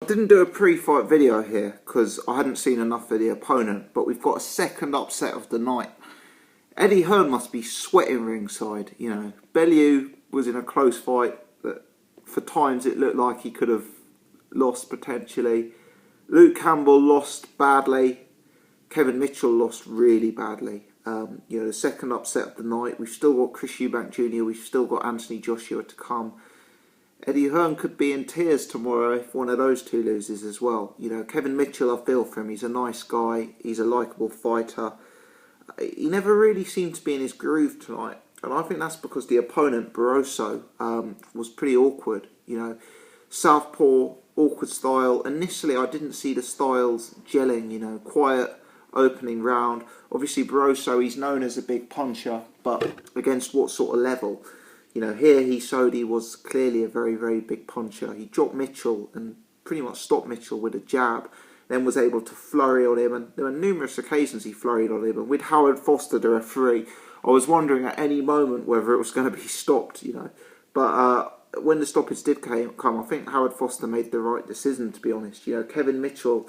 didn't do a pre-fight video here because I hadn't seen enough of the opponent, but we've got a second upset of the night. Eddie Hearn must be sweating ringside. You know, Bellew was in a close fight that for times it looked like he could have lost potentially. Luke Campbell lost badly. Kevin Mitchell lost really badly. You know, the second upset of the night. We've still got Chris Eubank Jr. We've still got Anthony Joshua to come. Eddie Hearn could be in tears tomorrow if one of those two loses as well. You know, Kevin Mitchell, I feel for him. He's a nice guy. He's a likeable fighter. He never really seemed to be in his groove tonight. And I think that's because the opponent, Barroso, was pretty awkward. You know, southpaw, awkward style. Initially, I didn't see the styles gelling, you know, quiet opening round. Obviously, Barroso, he's known as a big puncher, but against what sort of level? You know, here he showed he was clearly a very, very big puncher. He dropped Mitchell and pretty much stopped Mitchell with a jab, then was able to flurry on him. And there were numerous occasions he flurried on him. And with Howard Foster, the referee, I was wondering at any moment whether it was going to be stopped, you know. But when the stoppage did come, I think Howard Foster made the right decision, to be honest. You know, Kevin Mitchell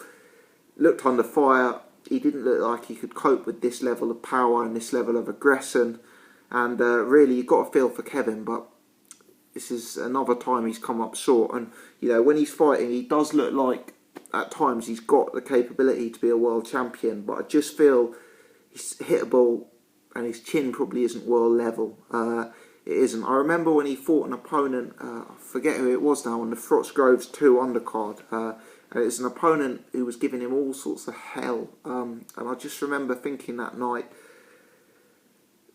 looked under fire. He didn't look like he could cope with this level of power and this level of aggression. And really, you've got to feel for Kevin, but this is another time he's come up short. And, you know, when he's fighting, he does look like, at times, he's got the capability to be a world champion. But I just feel he's hittable and his chin probably isn't world level. It isn't. I remember when he fought an opponent, I forget who it was now, on the Frost-Groves 2 undercard. And it's an opponent who was giving him all sorts of hell. And I just remember thinking that night,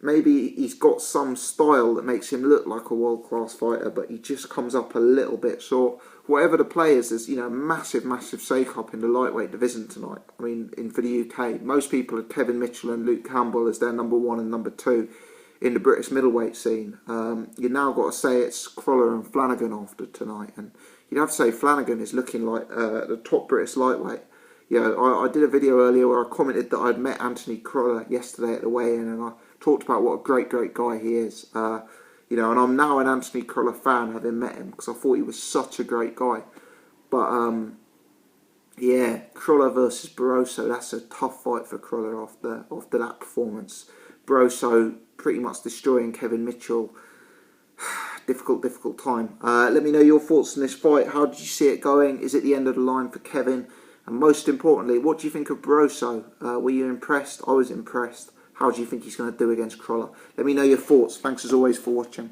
maybe he's got some style that makes him look like a world-class fighter, but he just comes up a little bit short. Whatever the players, there's, you know, massive, massive shake-up in the lightweight division tonight. I mean, for the UK, most people have Kevin Mitchell and Luke Campbell as their number 1 and number 2 in the British middleweight scene. You've now got to say it's Crolla and Flanagan after tonight, and you'd have to say Flanagan is looking like the top British lightweight. You know, I did a video earlier where I commented that I'd met Anthony Crolla yesterday at the weigh-in, and I talked about what a great, great guy he is. You know, and I'm now an Anthony Crolla fan, having met him, because I thought he was such a great guy. But, yeah, Crolla versus Barroso, that's a tough fight for Crolla after that performance. Barroso pretty much destroying Kevin Mitchell. Difficult time. Let me know your thoughts on this fight. How did you see it going? Is it the end of the line for Kevin? And most importantly, what do you think of Barroso? Were you impressed? I was impressed. How do you think he's going to do against Crolla? Let me know your thoughts. Thanks as always for watching.